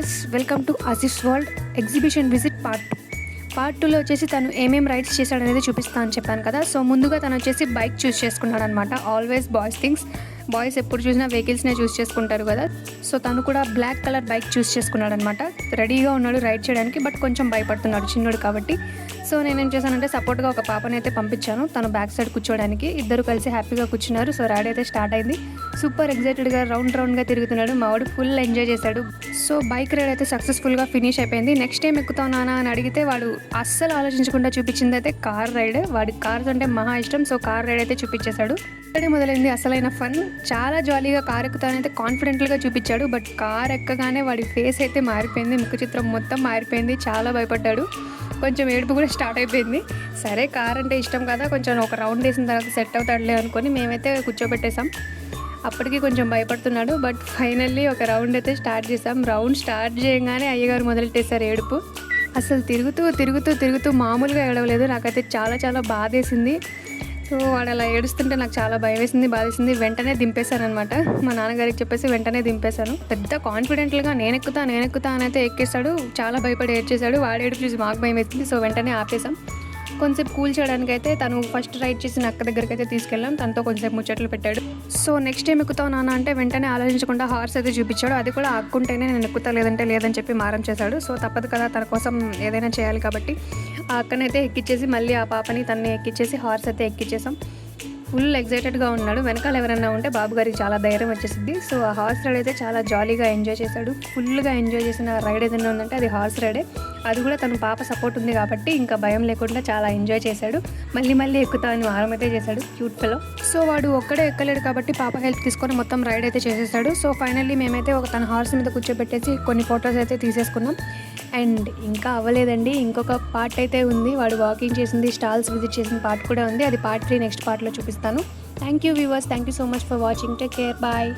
Viewers, welcome to Asif's world exhibition visit part టూలో వచ్చేసి తను ఏమేమి రైడ్స్ చేశాడనేది చూపిస్తా అని చెప్పాను కదా. సో ముందుగా తను వచ్చేసి బైక్ చూస్ చేసుకున్నాడు అనమాట. ఆల్వేస్ బాయ్స్ ఎప్పుడు చూసినా వెహికల్స్నే చూస్ చేసుకుంటారు కదా. సో తను కూడా బ్లాక్ కలర్ బైక్ చూస్ చేసుకున్నాడు అనమాట. రెడీగా ఉన్నాడు రైడ్ చేయడానికి, బట్ కొంచెం భయపడుతున్నాడు చిన్నోడు కాబట్టి. సో నేనేం చేశానంటే సపోర్ట్గా ఒక పాపని అయితే పంపించాను తను బ్యాక్ సైడ్ కూర్చోడానికి. ఇద్దరు కలిసి హ్యాపీగా కూర్చున్నారు. సో రైడ్ అయితే స్టార్ట్ అయింది. సూపర్ ఎగ్జైటెడ్గా రౌండ్గా తిరుగుతున్నాడు. మా వాడు ఫుల్ ఎంజాయ్ చేశాడు. సో బైక్ రైడ్ అయితే సక్సెస్ఫుల్గా ఫినిష్ అయిపోయింది. నెక్స్ట్ టైం ఎక్కుతావు నానా అని అడిగితే వాడు అస్సలు ఆలోచించకుండా చూపించింది అయితే కార్ రైడ్. వాడి కార్స్ అంటే మహా ఇష్టం. సో కార్ రైడ్ అయితే చూపించేశాడు. ఇక్కడే మొదలైంది అసలైన ఫన్. చాలా జాలీగా కార్ ఎక్కుతానైతే కాన్ఫిడెంట్గా చూపించాడు. బట్ కార్ ఎక్కగానే వాడి ఫేస్ అయితే మారిపోయింది. ముఖ చిత్రం మొత్తం మారిపోయింది. చాలా భయపడ్డాడు. కొంచెం ఏడుపు కూడా స్టార్ట్ అయిపోయింది. సరే కార్ అంటే ఇష్టం కదా, కొంచెం ఒక రౌండ్ వేసిన తర్వాత సెట్ అవుతాడులే అనుకొని మేమైతే కూర్చోబెట్టేసాం. అప్పటికి కొంచెం భయపడుతున్నాడు. బట్ ఫైనల్లీ ఒక రౌండ్ అయితే స్టార్ట్ చేసాం. రౌండ్ స్టార్ట్ చేయగానే అయ్యగారు మొదలెట్టేశారు ఏడుపు. అసలు తిరుగుతూ మామూలుగా ఏడవలేదు. నాకైతే చాలా బాధేసింది. సో వాడు అలా ఏడుస్తుంటే నాకు చాలా భయం వేసింది, బాధేసింది. వెంటనే దింపేశాను అనమాట. మా నాన్నగారికి చెప్పేసి వెంటనే దింపేశాను. పెద్ద కాన్ఫిడెంట్గా నేను ఎక్కుతా అని అయితే ఎక్కేశాడు. చాలా భయపడి ఏడ్చేశాడు. వాడు ఏడుపు చూసి మాకు భయం వేసింది. సో వెంటనే ఆపేసాం. కొంచెంసేపు కూల్ చేయడానికి అయితే తను ఫస్ట్ రైడ్ చేసిన అక్క దగ్గరికి అయితే తీసుకెళ్ళాం. తనతో కొంచెంసేపు ముచ్చట్లు పెట్టాడు. సో నెక్స్ట్ టైం ఎక్కుతావు నాన్న అంటే వెంటనే ఆలోచించకుండా హార్స్ అయితే చూపించాడు. అది కూడా ఆక్కుంటేనే నేను ఎక్కుతా లేదని చెప్పి మారం చేశాడు. సో తప్పదు కదా, తన కోసం ఏదైనా చేయాలి కాబట్టి ఆ అక్కనైతే ఎక్కిచ్చేసి మళ్ళీ ఆ పాపని తన్ని ఎక్కిచ్చేసి హార్స్ అయితే ఎక్కిచ్చేసాం. ఫుల్ ఎగ్జైటెడ్గా ఉన్నాడు. వెనకాల ఎవరైనా ఉంటే బాబు గారికి చాలా ధైర్యం వచ్చేసింది. సో ఆ హార్స్ రైడ్ అయితే చాలా జాలీగా ఎంజాయ్ చేశాడు. ఫుల్గా ఎంజాయ్ చేసిన రైడ్ ఏదైనా ఉందంటే అది హార్స్ రైడే. అది కూడా తన పాప సపోర్ట్ ఉంది కాబట్టి ఇంకా భయం లేకుండా చాలా ఎంజాయ్ చేశాడు. మళ్ళీ ఎక్కుతా అని వారం అయితే చేశాడు. Cute fellow. సో వాడు ఒక్కడే ఎక్కలేడు కాబట్టి పాప హెల్ప్ తీసుకొని మొత్తం రైడ్ అయితే చేసేసాడు. సో ఫైనల్లీ మేమైతే తన హార్స్ మీద కూర్చోబెట్టేసి కొన్ని ఫొటోస్ అయితే తీసేసుకున్నాం. అండ్ ఇంకా అవ్వలేదండి, ఇంకొక పార్ట్ అయితే ఉంది. వాడు వాకింగ్ చేసింది, స్టాల్స్ విజిట్ చేసిన పార్ట్ కూడా ఉంది. అది పార్ట్ 3 నెక్స్ట్ పార్ట్లో చూపిస్తాను. Thank you viewers, thank you so much for watching. Take care, bye.